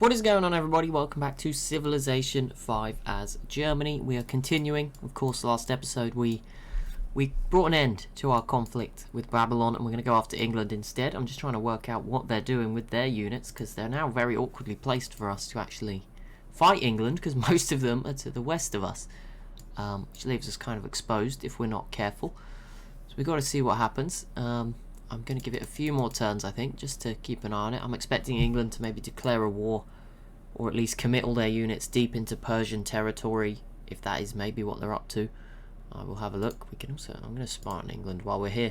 What is going on, everybody? Welcome back to Civilization 5 as Germany. We are continuing. Of course, last episode we brought an end to our conflict with Babylon, and we're going to go after England instead. I'm just trying to work out what they're doing with their units, because they're now very awkwardly placed for us to actually fight England, because most of them are to the west of us, which leaves us kind of exposed if we're not careful. So we've got to see what happens. I'm going to give it a few more turns, I think, just to keep an eye on it. I'm expecting England to maybe declare a war, or at least commit all their units deep into Persian territory, if that is maybe what they're up to. I will have a look. We can also, I'm going to spy on England while we're here.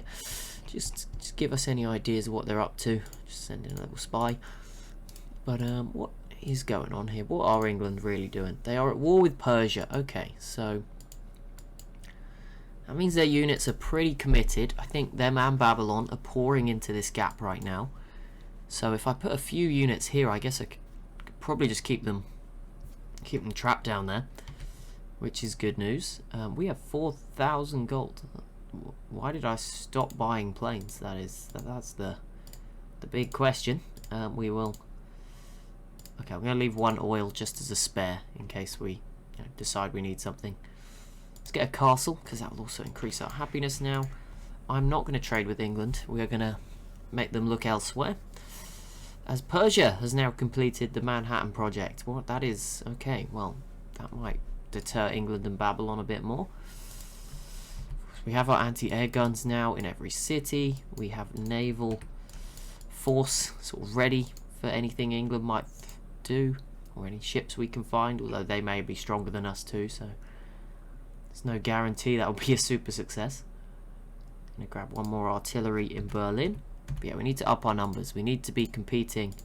Just give us any ideas of what they're up to. Just send in a little spy. But what is going on here? What are England really doing? They are at war with Persia. Okay, so that means their units are pretty committed. I think them and Babylon are pouring into this gap right now. So if I put a few units here, I guess I could probably just keep them trapped down there, which is good news. We have 4,000 gold. Why did I stop buying planes? That's the big question. We will. Okay, I'm going to leave one oil just as a spare in case we decide we need something. Let's get a castle, because that will also increase our happiness now. I'm not going to trade with England. We are going to make them look elsewhere, as Persia has now completed the Manhattan project. What that is, okay, well, that might deter England and Babylon a bit more. We have our anti-air guns now in every city. We have naval force sort of ready for anything England might do, or any ships we can find, although they may be stronger than us too, so there's no guarantee that will be a super success. I'm going to grab one more artillery in Berlin. But yeah, we need to up our numbers. We need to be competing,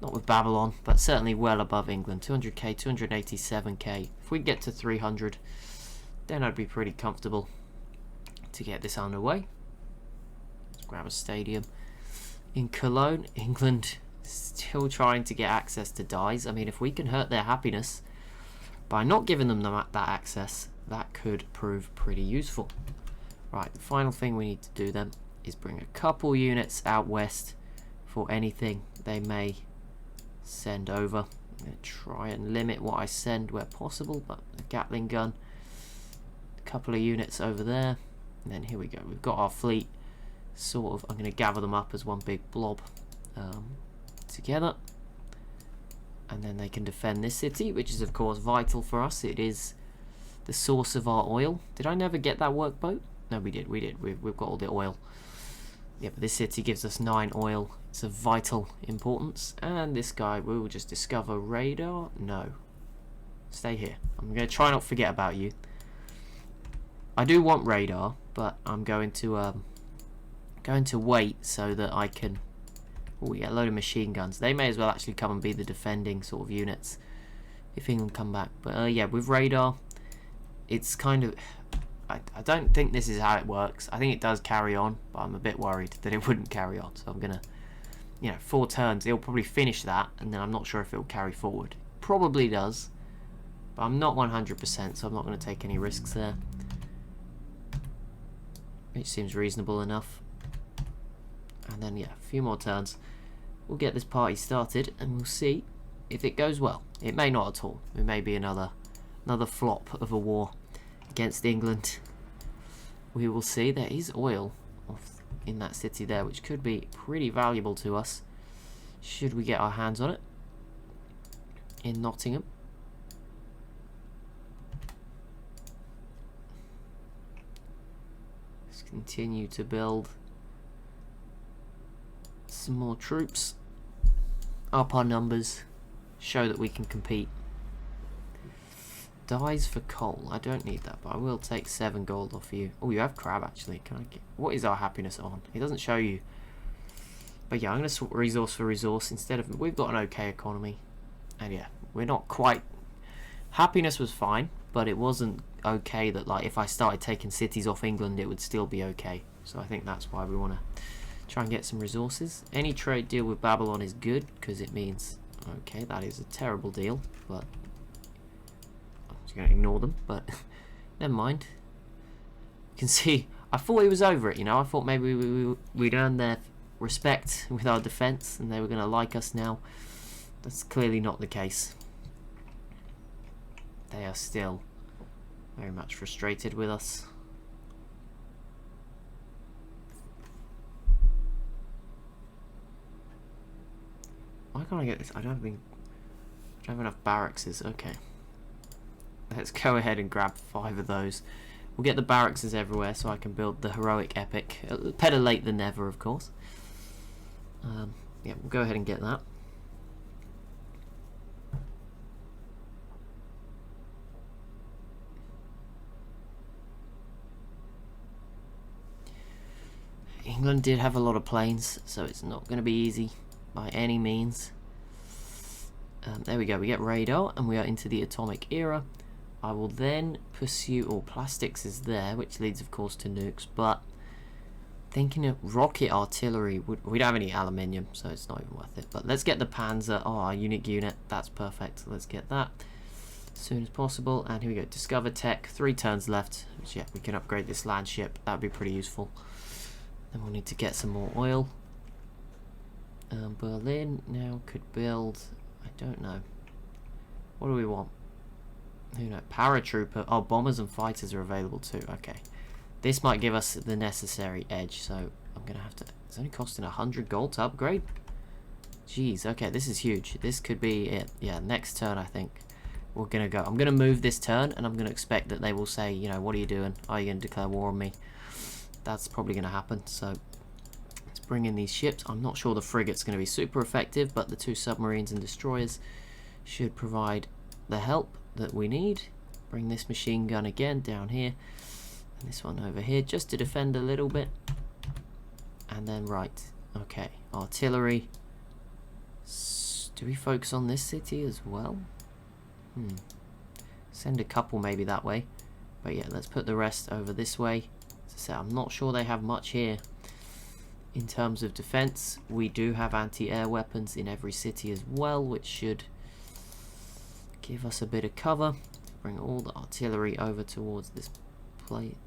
not with Babylon, but certainly well above England. 200k, 287k. If we get to 300, then I'd be pretty comfortable to get this underway. Let's grab a stadium in Cologne. England still trying to get access to dyes. I mean, if we can hurt their happiness by not giving them that access, that could prove pretty useful. Right, the final thing we need to do then is bring a couple units out west for anything they may send over. I'm going to try and limit what I send where possible, but a Gatling gun, a couple of units over there, and then here we go. We've got our fleet sort of, I'm going to gather them up as one big blob together, and then they can defend this city, which is of course vital for us. It is the source of our oil. Did I never get that workboat? No, we did. We've got all the oil. Yeah, but this city gives us 9 oil. It's of vital importance. And this guy, we will just discover radar. No. Stay here. I'm going to try not to forget about you. I do want radar, but I'm going to wait so that I can. Oh, we get a load of machine guns. They may as well actually come and be the defending sort of units if England come back. But yeah, with radar, it's kind of. I don't think this is how it works. I think it does carry on, but I'm a bit worried that it wouldn't carry on. So I'm gonna, 4 turns. It'll probably finish that, and then I'm not sure if it'll carry forward. Probably does, but I'm not 100%, so I'm not going to take any risks there. Which seems reasonable enough. And then yeah, a few more turns. We'll get this party started, and we'll see if it goes well. It may not at all. It may be another flop of a war against England. We will see. There is oil in that city there, which could be pretty valuable to us should we get our hands on it in Nottingham. Let's continue to build some more troops, up our numbers, show that we can compete. Dyes for coal. I don't need that, but I will take 7 gold off you. Oh, you have crab actually. Can I get? What is our happiness on? It doesn't show you. But yeah, I'm going to swap resource for resource instead of. We've got an okay economy, and yeah, we're not quite. Happiness was fine, but it wasn't okay that like if I started taking cities off England, it would still be okay. So I think that's why we want to try and get some resources. Any trade deal with Babylon is good because it means okay, that is a terrible deal, but. Going to ignore them, but never mind. You can see I thought it was over it, I thought maybe we'd earn their respect with our defense and they were going to like us now. That's clearly not the case. They are still very much frustrated with us. Why can't I get this? I don't have enough barracks. Okay. Let's go ahead and grab 5 of those. We'll get the barracks everywhere so I can build the heroic epic. Better late than never, of course. Yeah, we'll go ahead and get that. England did have a lot of planes, so it's not going to be easy by any means. There we go, we get radar and we are into the atomic era. I will then pursue, plastics is there, which leads of course to nukes, but thinking of rocket artillery, we don't have any aluminium, so it's not even worth it. But let's get the Panzer, our unique unit, that's perfect. Let's get that as soon as possible. And here we go, discover tech, 3 turns left, which yeah, we can upgrade this land ship, that would be pretty useful. Then we'll need to get some more oil. Berlin now could build, I don't know, what do we want? Who knows? Paratrooper, oh, bombers and fighters are available too, okay. This might give us the necessary edge, so I'm gonna have to, it's only costing 100 gold to upgrade? Jeez, okay, this is huge. This could be it. Yeah, next turn I think we're gonna go. I'm gonna move this turn and I'm gonna expect that they will say, you know, what are you doing? Are you gonna declare war on me? That's probably gonna happen, so let's bring in these ships. I'm not sure the frigate's gonna be super effective, but the 2 submarines and destroyers should provide the help that we need. Bring this machine gun again down here, and this one over here, just to defend a little bit. And then, right, okay, artillery. Do we focus on this city as well? Send a couple maybe that way. But yeah, let's put the rest over this way. As I said, I'm not sure they have much here in terms of defense. We do have anti-air weapons in every city as well, which should give us a bit of cover. Bring all the artillery over towards this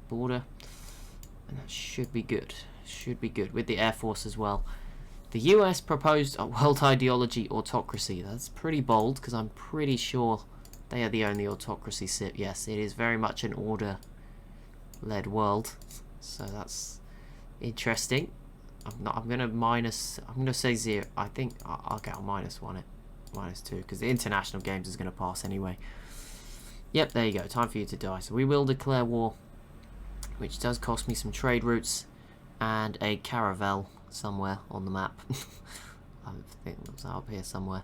border, and that should be good. Should be good with the Air Force as well. The US proposed a world ideology autocracy. That's pretty bold, because I'm pretty sure they are the only autocracy. Yes, it is very much an order-led world, so that's interesting. I'm gonna say 0. I think okay, I'll -1 it, -2, because the international games is gonna pass anyway. Yep, there you go. Time for you to die. So we will declare war, which does cost me some trade routes and a caravel somewhere on the map. I think it was up here somewhere,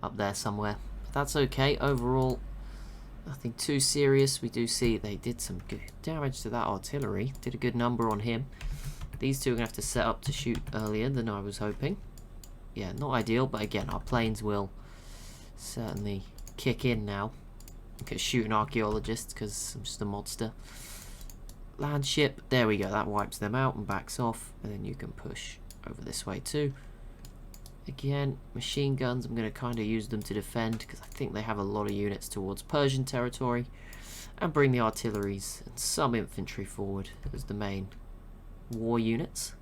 up there somewhere. But that's okay. Overall, nothing too serious. We do see they did some good damage to that artillery. Did a good number on him. These two are going to have to set up to shoot earlier than I was hoping. Yeah, not ideal, but again, our planes will certainly kick in now. Okay, shooting archaeologists because I'm just a monster. Land ship, there we go, that wipes them out and backs off, and then you can push over this way too. Again, machine guns, I'm going to kind of use them to defend because I think they have a lot of units towards Persian territory, and bring the artilleries and some infantry forward as the main war units.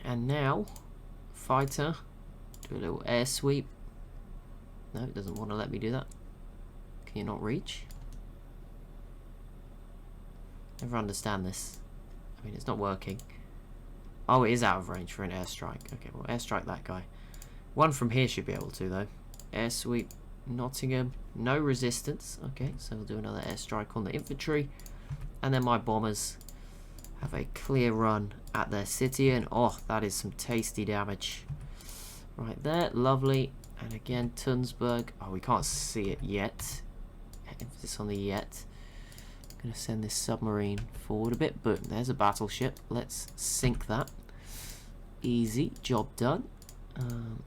And now, fighter, do a little air sweep. No, it doesn't want to let me do that. Can you not reach? Never understand this. I mean, it's not working. Oh, it is out of range for an airstrike. Okay, well, airstrike that guy. One from here should be able to, though. Air sweep, Nottingham. No resistance. Okay, so we'll do another airstrike on the infantry. And then my bombers have a clear run at their city. And, oh, that is some tasty damage. Right there, lovely. And again, Tunsberg. Oh, we can't see it yet. Emphasis on the yet. I'm going to send this submarine forward a bit. Boom, there's a battleship. Let's sink that. Easy, job done.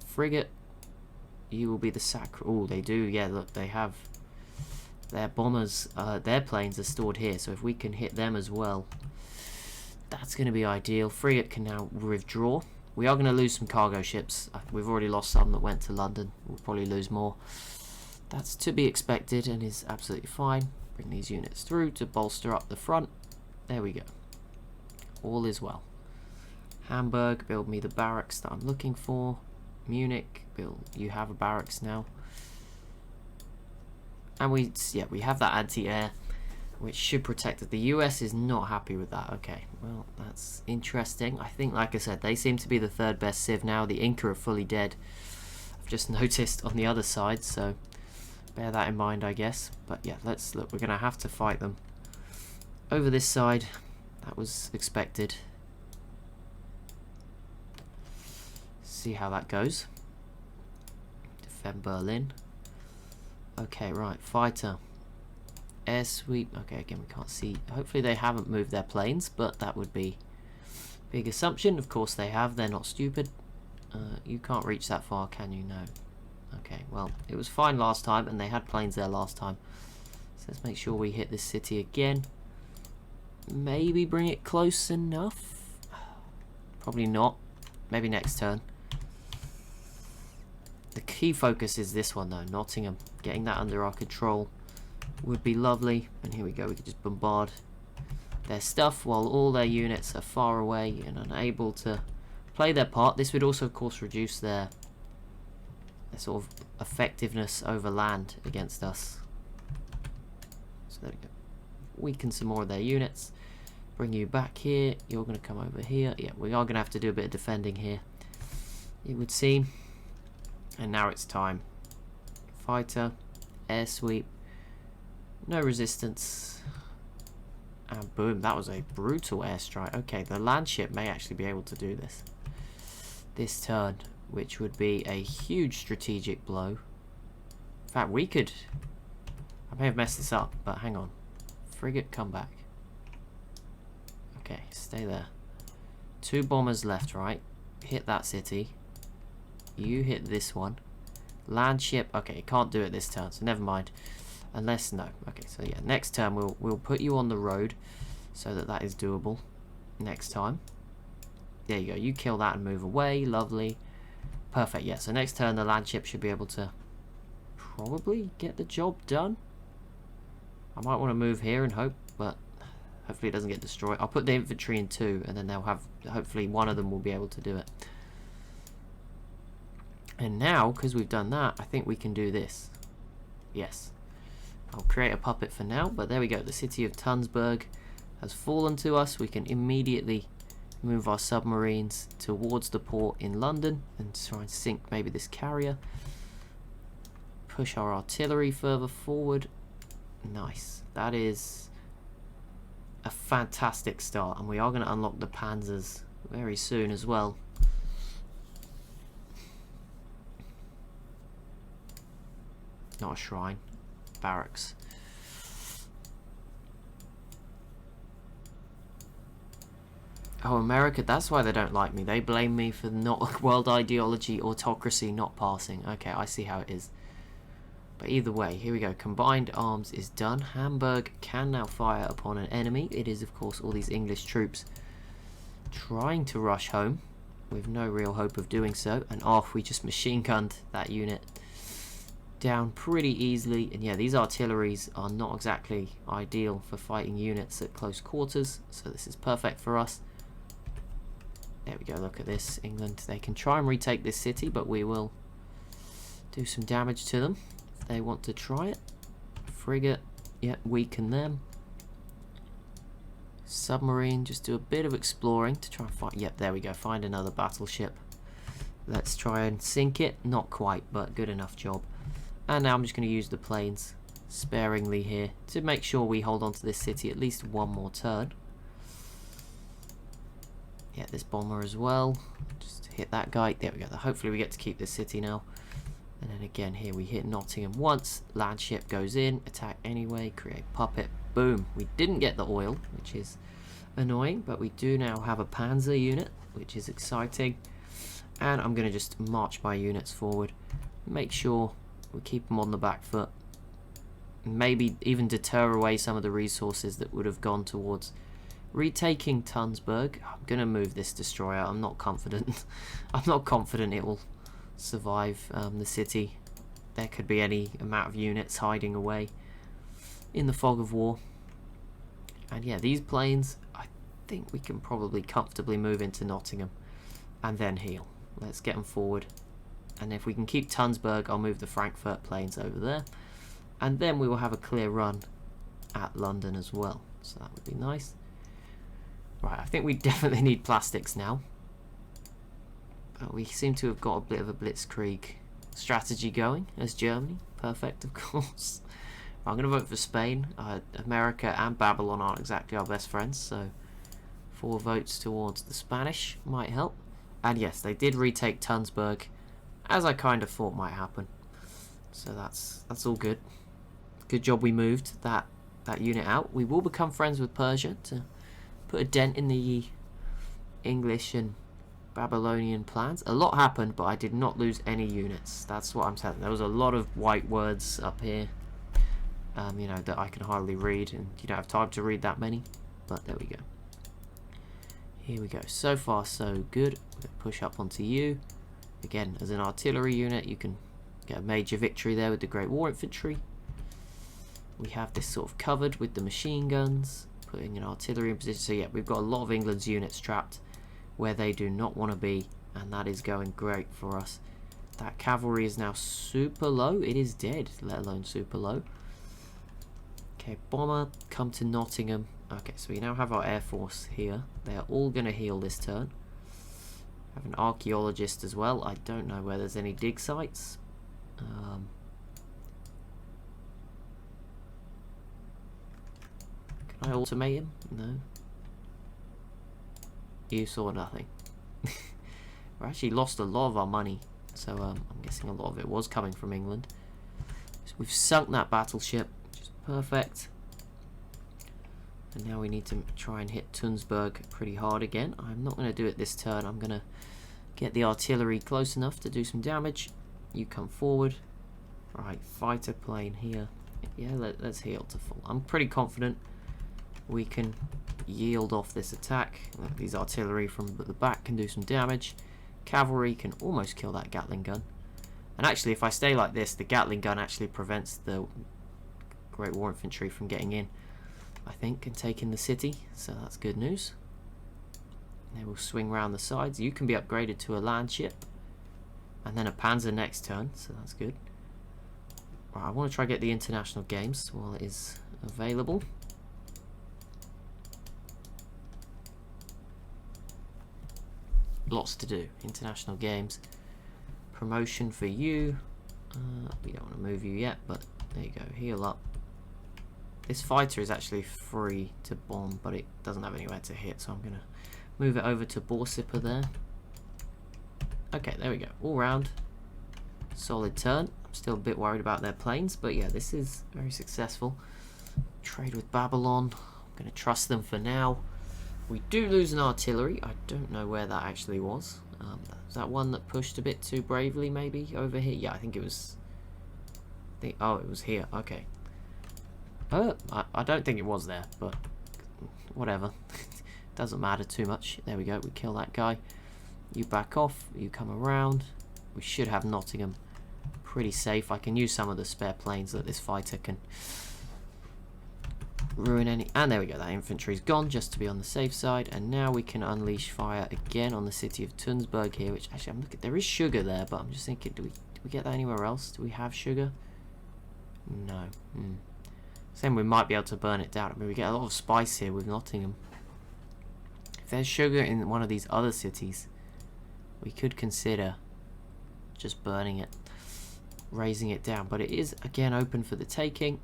Frigate, you will be the oh, they do. Yeah, look, they have their bombers. Their planes are stored here. So if we can hit them as well, that's going to be ideal. Frigate can now withdraw. We are going to lose some cargo ships. We've already lost some that went to London. We'll probably lose more. That's to be expected and is absolutely fine. Bring these units through to bolster up the front. There we go. All is well. Hamburg, build me the barracks that I'm looking for. Munich, Bill, you have a barracks now. And we have that anti-air, which should protect it. The US is not happy with that. Okay, well, that's interesting. I think, like I said, they seem to be the third best civ now. The Inca are fully dead. I've just noticed on the other side, so bear that in mind, I guess. But yeah, let's look. We're going to have to fight them over this side. That was expected. See how that goes. Defend Berlin. Okay, right. Fighter. Air sweep. Okay, again, we can't see. Hopefully they haven't moved their planes, but that would be a big assumption. Of course they have. They're not stupid. You can't reach that far, can you? No. Okay, well, it was fine last time, and they had planes there last time. So let's make sure we hit this city again. Maybe bring it close enough. Probably not. Maybe next turn. The key focus is this one, though. Nottingham. Getting that under our control would be lovely. And here we go. We can just bombard their stuff while all their units are far away and unable to play their part. This would also, of course, reduce their sort of effectiveness over land against us. So there we go. Weaken some more of their units. Bring you back here. You're going to come over here. Yeah, we are going to have to do a bit of defending here, it would seem. And now it's time. Fighter. Air sweep. No resistance. And boom, that was a brutal airstrike. Okay, the land ship may actually be able to do this turn, which would be a huge strategic blow. In fact, we could... I may have messed this up, but hang on. Frigate, come back. Okay, stay there. 2 bombers left, right? Hit that city. You hit this one. Land ship. Okay, can't do it this turn, so never mind. Unless, no. Okay, so yeah, next turn we'll put you on the road so that is doable next time. There you go. You kill that and move away. Lovely. Perfect. Yeah, so next turn the land ship should be able to probably get the job done. I might want to move here and hope, but hopefully it doesn't get destroyed. I'll put the infantry in 2, and then they'll have, hopefully one of them will be able to do it. And now, because we've done that, I think we can do this. Yes. I'll create a puppet for now, but there we go. The city of Tunsberg has fallen to us. We can immediately move our submarines towards the port in London and try and sink maybe this carrier. Push our artillery further forward. Nice. That is a fantastic start, and we are going to unlock the Panzers very soon as well. Not a shrine. Barracks. Oh, America, that's why they don't like me. They blame me for not world ideology, autocracy not passing. Okay, I see how it is. But either way, here we go. Combined arms is done. Hamburg can now fire upon an enemy. It is, of course, all these English troops trying to rush home with no real hope of doing so. And off, we just machine gunned that unit down pretty easily. And yeah, these artilleries are not exactly ideal for fighting units at close quarters, so this is perfect for us. There we go. Look at this. England, they can try and retake this city, but we will do some damage to them if they want to try it. Frigate, yeah, weaken them. Submarine, just do a bit of exploring to try and find, yep, there we go, find another battleship. Let's try and sink it. Not quite, but good enough job. And now I'm just going to use the planes sparingly here to make sure we hold on to this city at least one more turn. Yeah, this bomber as well. Just hit that guy. There we go. Hopefully we get to keep this city now. And then again here we hit Nottingham once. Land ship goes in. Attack anyway. Create puppet. Boom. We didn't get the oil, which is annoying. But we do now have a Panzer unit, which is exciting. And I'm going to just march my units forward. Make sure we keep them on the back foot. Maybe even deter away some of the resources that would have gone towards retaking Tunsberg. I'm going to move this destroyer. I'm not confident. I'm not confident it will survive the city. There could be any amount of units hiding away in the fog of war. And yeah, these planes, I think we can probably comfortably move into Nottingham and then heal. Let's get them forward. And if we can keep Tunsberg, I'll move the Frankfurt planes over there. And then we will have a clear run at London as well. So that would be nice. Right, I think we definitely need plastics now. But we seem to have got a bit of a blitzkrieg strategy going as Germany. Perfect, of course. I'm going to vote for Spain. America and Babylon aren't exactly our best friends, so 4 votes towards the Spanish might help. And yes, they did retake Tunsberg, as I kind of thought might happen. So that's all good. Good job we moved that unit out. We will become friends with Persia to put a dent in the English and Babylonian plans. A lot happened, but I did not lose any units. That's what I'm saying. There was a lot of white words up here, you know, that I can hardly read, and you don't have time to read that many. But there we go. Here we go. So far, so good. We're going to push up onto you. Again, as an artillery unit, you can get a major victory there with the Great War Infantry. We have this sort of covered with the machine guns, putting an artillery in position. So yeah, we've got a lot of England's units trapped where they do not want to be, and that is going great for us. That cavalry is now super low. It is dead, let alone super low. Okay, bomber, come to Nottingham. Okay, so we now have our air force here. They are all going to heal this turn. I have an archaeologist as well. I don't know where there's any dig sites. Can I automate him? No. You saw nothing. We actually lost a lot of our money, so I'm guessing a lot of it was coming from England. So we've sunk that battleship, which is perfect. And now we need to try and hit Tunsberg pretty hard again. I'm not going to do it this turn. I'm going to get the artillery close enough to do some damage. You come forward. Right, fighter plane here. Yeah, let's heal to full. I'm pretty confident we can yield off this attack. These artillery from the back can do some damage. Cavalry can almost kill that Gatling gun. And actually, if I stay like this, the Gatling gun actually prevents the Great War Infantry from getting in, I think, and taking the city. So that's good news. They will swing round the sides. You can be upgraded to a land ship, and then a Panzer next turn, so that's good. Right, I want to try to get the international games while it is available. Lots to do. International games. Promotion for you. We don't want to move you yet, but there you go. Heal up. This fighter is actually free to bomb, but it doesn't have anywhere to hit, so I'm going to move it over to Borsippa there. Okay, there we go. All round. Solid turn. I'm still a bit worried about their planes, but yeah, this is very successful. Trade with Babylon. I'm going to trust them for now. We do lose an artillery. I don't know where that actually was. Was that one that pushed a bit too bravely, maybe, over here? Yeah, I think it was... oh, it was here. Okay. I don't think it was there, but whatever. Doesn't matter too much. There we go. We kill that guy. You back off. You come around. We should have Nottingham pretty safe. I can use some of the spare planes that this fighter can ruin any. And there we go. That infantry's gone, just to be on the safe side. And now we can unleash fire again on the city of Tunsberg here, which actually I'm looking. There is sugar there, but I'm just thinking, do we get that anywhere else? Do we have sugar? No. Same, we might be able to burn it down. I mean, we get a lot of spice here with Nottingham. If there's sugar in one of these other cities, we could consider just burning it, razing it down. But it is, again, open for the taking.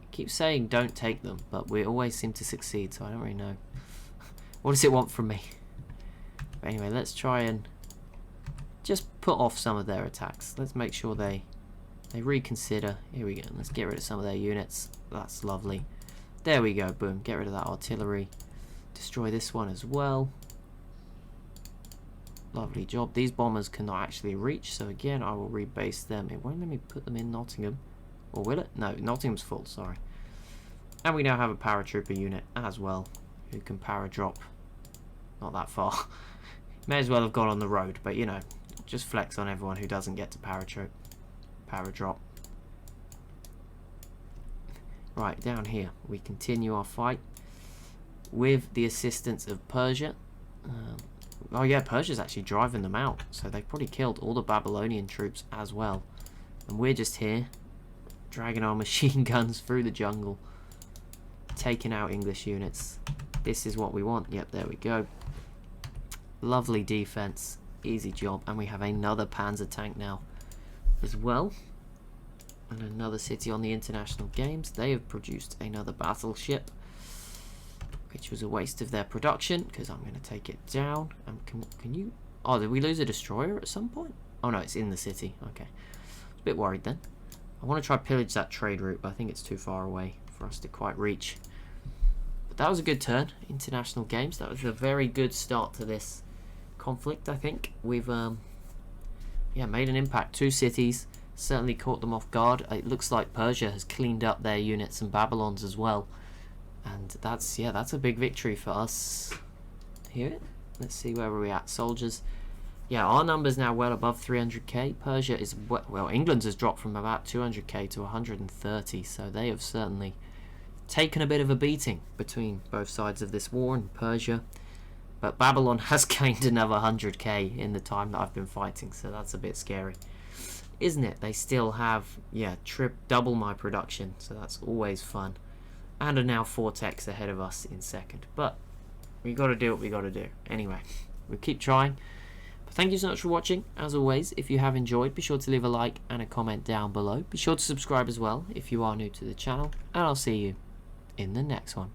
I keep saying don't take them, but we always seem to succeed, so I don't really know. What does it want from me? But anyway, let's try and just put off some of their attacks. Let's make sure they reconsider. Here we go. Let's get rid of some of their units. That's lovely. There we go. Boom. Get rid of that artillery. Destroy this one as well. Lovely job. These bombers cannot actually reach, so again, I will rebase them. It won't let me put them in Nottingham. Or will it? No, Nottingham's full, sorry. And we now have a paratrooper unit as well, who can para drop. Not that far. May as well have gone on the road, but you know, just flex on everyone who doesn't get to para drop. Right, down here, we continue our fight with the assistance of Persia. Oh yeah, Persia's actually driving them out. So they've probably killed all the Babylonian troops as well. And we're just here, dragging our machine guns through the jungle, taking out English units. This is what we want. Yep, there we go. Lovely defense. Easy job. And we have another panzer tank now as well. And another city on the international games. They have produced another battleship, which was a waste of their production, because I'm going to take it down. And can you... Oh, did we lose a destroyer at some point? Oh no, it's in the city. Okay. I was a bit worried then. I want to try pillage that trade route, but I think it's too far away for us to quite reach. But that was a good turn. International games. That was a very good start to this conflict, I think. We've yeah, made an impact. 2 cities. Certainly caught them off guard. It looks like Persia has cleaned up their units and Babylon's as well. And that's, yeah, that's a big victory for us here. Let's see where we're at. Soldiers. Yeah, our number's now well above 300k. Persia is, well, England's has dropped from about 200k to 130. So they have certainly taken a bit of a beating between both sides of this war, and Persia. But Babylon has gained another 100k in the time that I've been fighting. So that's a bit scary, isn't it? They still have, yeah, double my production. So that's always fun. And are now 4 techs ahead of us in second. But we got to do what we got to do. Anyway, we'll keep trying. But thank you so much for watching. As always, if you have enjoyed, be sure to leave a like and a comment down below. Be sure to subscribe as well if you are new to the channel. And I'll see you in the next one.